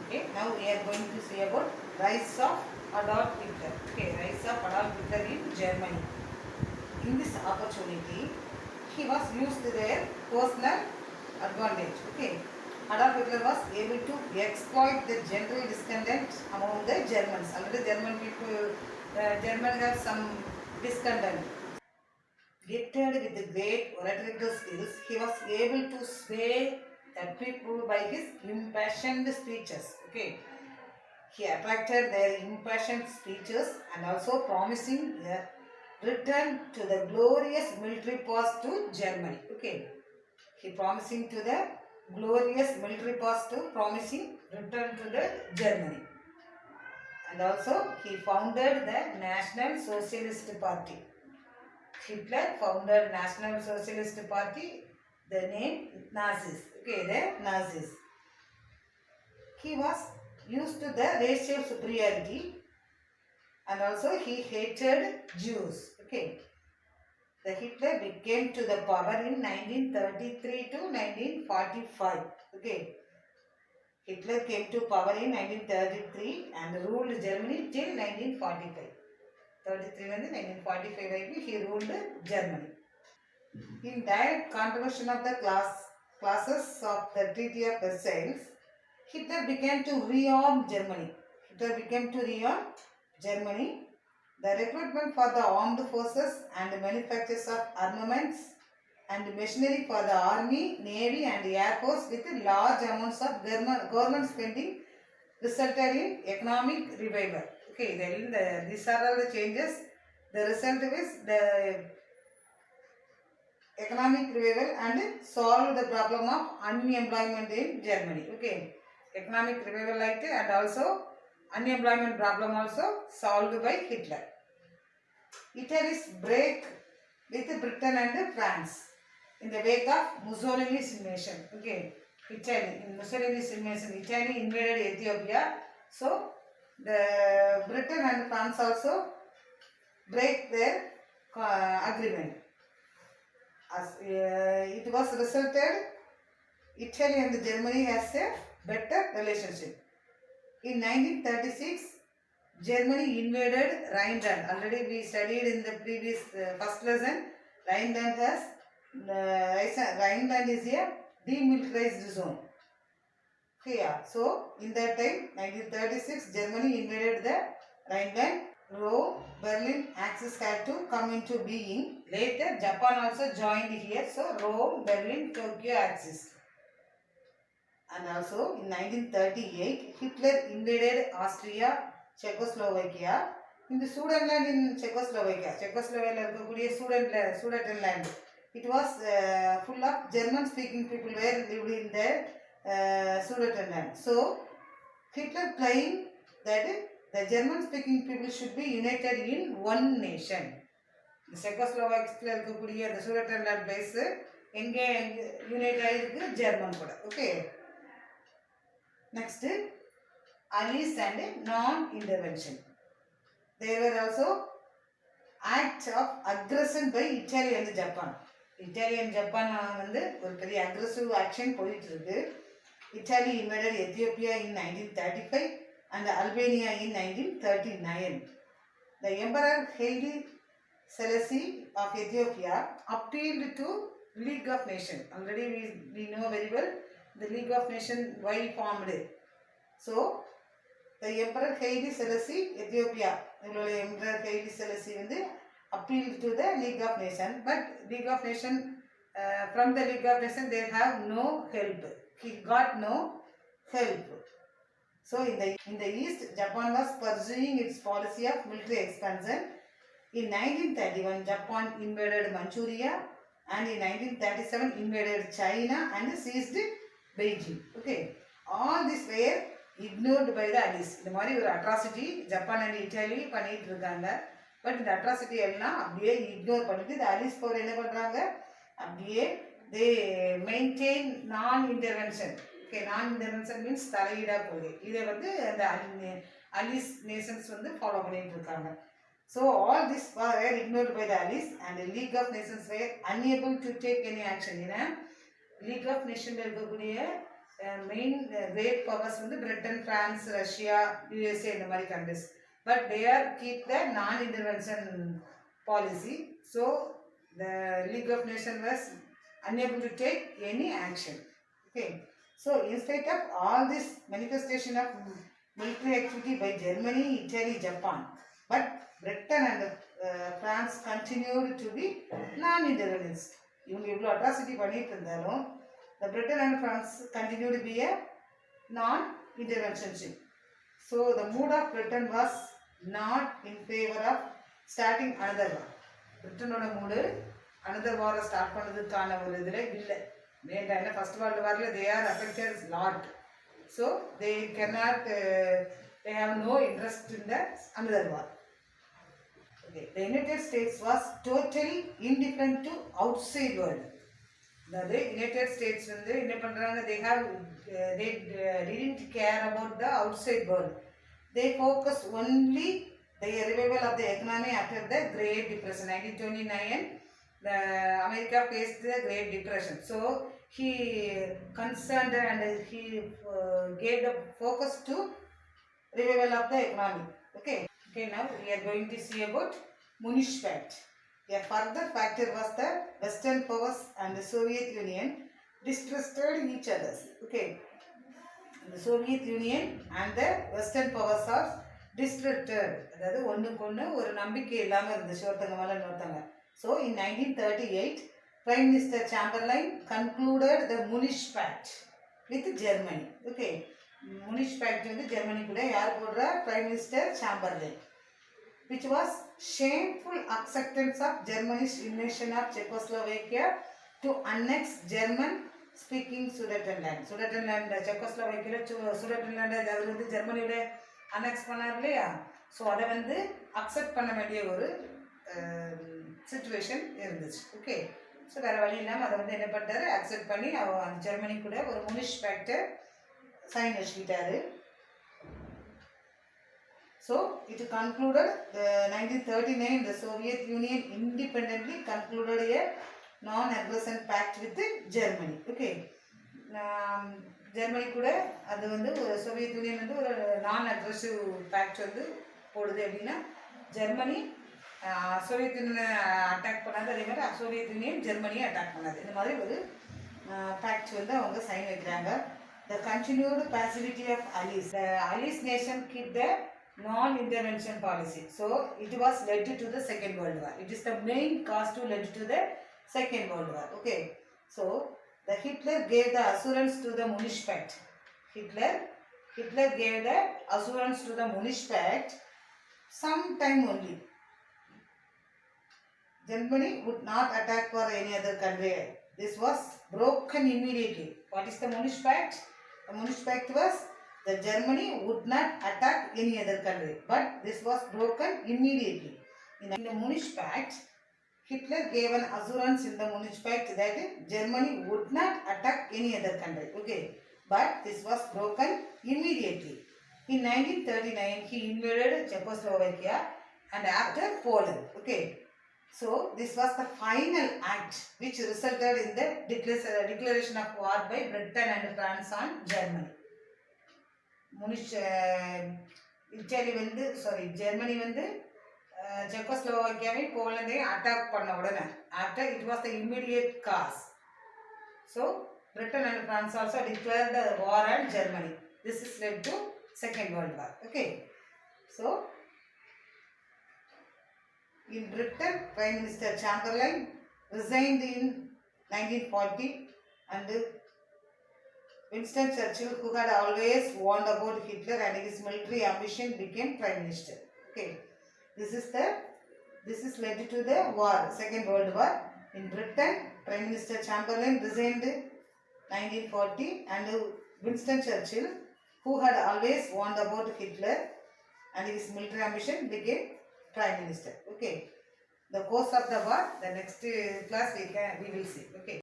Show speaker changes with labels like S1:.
S1: Okay, now we are going to see about rise of Adolf Hitler. Okay, rise of Adolf Hitler in Germany. In this opportunity, he was used their personal advantage. Okay, Adolf Hitler was able to exploit the general discontent among the Germans. Already German people, German have some discontent. Gifted with the great oratorical skills, he was able to sway the people by his impassioned speeches. Okay, he attracted their impassioned speeches and also promising a return to the glorious military past to Germany. Okay, he promising to the glorious military past to promising return to the Germany. And also he founded the National Socialist Party. Hitler founded National Socialist Party, the name Nazis. Okay, the Nazis. He was used to the racial superiority and also he hated Jews. Okay. The Hitler became to the power in 1933 to 1945. Okay. Hitler came to power in 1933 and ruled Germany till 1945. 33 and 1945 he ruled Germany. In direct contravention of the classes of the Treaty of Versailles, Hitler began to rearm Germany. The recruitment for the armed forces and manufactures of armaments and machinery for the army, navy and air force with large amounts of government spending resulted in economic revival. Okay, these are all the changes. The result is the economic revival and solve the problem of unemployment in Germany. Okay, economic revival and also unemployment problem also solved by Hitler. Italy's break with Britain and France in the wake of Mussolini's invasion. Okay, Italy, in Mussolini's invasion, Italy invaded Ethiopia. So, the Britain and France also break their agreement. It was resulted Italy and Germany has a better relationship. In 1936, Germany invaded Rhineland. Already we studied in the previous first lesson. Rhineland is a demilitarized zone. Okay, so in that time, 1936, Germany invaded the Rhineland. Rome, Berlin axis had to come into being. Later, Japan also joined here. So, Rome, Berlin, Tokyo axis. And also, in 1938, Hitler invaded Austria, Czechoslovakia. In the Sudetenland in Czechoslovakia Sudetenland, it was full of German-speaking people were lived in the Sudetenland. So, Hitler claimed that the German-speaking people should be united in one nation. The Czechoslovakia the Sudetenland place united German. Okay. Next, allies and non-intervention. There were also acts of aggression by Italy and Japan. Italy and Japan ஒரு பெரிய aggressive action போயிட்டு இருக்கு. Italy invaded Ethiopia in 1935 and Albania in 1939. The Emperor Haile Selassie of Ethiopia appealed to League of Nations. Already we know very well the League of Nations why formed. So, the Emperor Haile Selassie, Ethiopia, Emperor Haile Selassie appealed to the League of Nations, but League of Nations, from the League of Nations they have no help. He got no help. So in the east, Japan was pursuing its policy of military expansion. In 1931, Japan invaded Manchuria, and in 1937 invaded China and seized Beijing. Okay, all these were ignored by the allies. இந்த மாதிரி ஒரு atrocity Japan and Italy பண்ணிட்டு இருக்காங்க. But இந்த atrocity எல்லாம் அப்படியே ignore பண்ணிட்டு இந்த அலிஸ் பவர் என்ன பண்ணுறாங்க, அப்படியே தே மெயின்டைன் நான் இன்டர்வென்ஷன். ஓகே, நான் இன்டர்வென்ஷன் மீன்ஸ் தலையீடா கொள்கை. இதை அந்த அலிஸ் நேஷன்ஸ் ஃபாலோ பண்ணிட்டு இருக்காங்க. So all this were ignored by the allies and the League of Nations were unable to take any action. League of Nations இருக்கக்கூடிய main great powers வந்து Britain, France, Russia, USA இந்த மாதிரி countries. But they are keep the non-intervention policy. So the League of Nations was unable to take any action. Okay. So in spite of all this manifestation of military activity by Germany, Italy, Japan, but Britain and France continued to be non-interventionist. இவங்க இவ்வளோ atrocity பண்ணிட்டு இருந்தாலும் the Britain and France continued to be a non-interventionship. So the mood of Britain was not in favor of starting another war. பிரிட்டனோட mood another war start பண்ணதுக்கான ஒரு இதில் இல்லை. வேண்டாம், ஏன்னா ஃபர்ஸ்ட் வேர்ல்டு வாரில் they are affected lot. So they cannot, they have no interest in the another war. Okay. The United States was totally indifferent to outside world. The United States வந்து என்ன பண்றாங்க, they didn't care about the outside world. They focus only the revival of the economy after the Great Depression. 1929 the America faced the Great Depression. So he concerned and he gave the focus to revival of the economy. Okay, now we are going to see about Munich Pact. A further factor was the Western powers and the Soviet Union distrusted each other. Okay, the Soviet Union and the Western powers are distrusted. அதாவது ஒன்றுக்கு ஒன்று ஒரு நம்பிக்கை இல்லாமல் இருந்துச்சு ஒருத்தங்க மேலே இன்னொருத்தங்க. So in 1938, Prime Minister Chamberlain concluded the Munich Pact with Germany. Okay, Munich Pact வந்து ஜெர்மனி கூட யார் போடுற, Prime Minister Chamberlain, which was shameful acceptance of Germany's invasion of Czechoslovakia to annex German speaking Sudetenland. Sudetenland Czechoslovakia Sudetenland அது வந்து ஜெர்மனியோட annexe பண்ணார் இல்லையா. So அதை வந்து அக்செப்ட் பண்ண வேண்டிய ஒரு சிச்சுவேஷன் இருந்துச்சு. ஓகே, ஸோ வேறு வழி இல்லாமல் அதை வந்து என்ன பண்ணிட்டாரு, அக்செப்ட் பண்ணி அந்த ஜெர்மனி கூட ஒரு முனிஷ் பேக்டை சைன் வச்சுக்கிட்டாரு. So it concluded the 1939 the Soviet Union independently concluded a non-aggression pact with Germany. Okay, Germany கூட அது வந்து சோவியத் யூனியன் வந்து ஒரு நான் அக்ரெசிவ் பேக்ட் வந்து போடுது. அப்படின்னா ஜெர்மனி சோவியத் யூனியனை அட்டாக் பண்ணாது, அதே மாதிரி சோவியத் யூனியன் ஜெர்மனியை அட்டாக் பண்ணாது. இந்த மாதிரி ஒரு பேக்ட் வந்து அவங்க சைன் வைக்கிறாங்க. The continued passivity of allies. The allies nation keep the non-intervention policy. So it was led to the Second World War. It is the main cause to lead to the Second World War. Okay, so the Hitler gave the assurance to the Munich Pact. Hitler gave the assurance to the Munich Pact sometime only. Germany would not attack for any other country. This was broken immediately. What is the Munich Pact? The Munich Pact was that Germany would not attack any other country, but this was broken immediately. In the Munich Pact, Hitler gave an assurance in the Munich Pact that Germany would not attack any other country. Okay, but this was broken immediately. In 1939, he invaded Czechoslovakia and after Poland. Okay, so this was the final act which resulted in the declaration of war by Britain and France on Germany. Germany வந்து செக்கோஸ்லோவாக்கியாவையும் போலந்தையும் attack பண்ண உடனே after it was the immediate cause. So Britain and France also declared the war and Germany. This is led to second world war. Okay, so in Britain, Prime Minister Chamberlain resigned in 1940 and Winston Churchill, who had always warned about Hitler and his military ambition, became Prime Minister. Okay, this is led to the war, Second World War. In Britain, Prime Minister Chamberlain resigned in 1940 and Winston Churchill, who had always warned about Hitler and his military ambition, became Prime Minister. Okay, the course of the war, the next class we will see. Okay.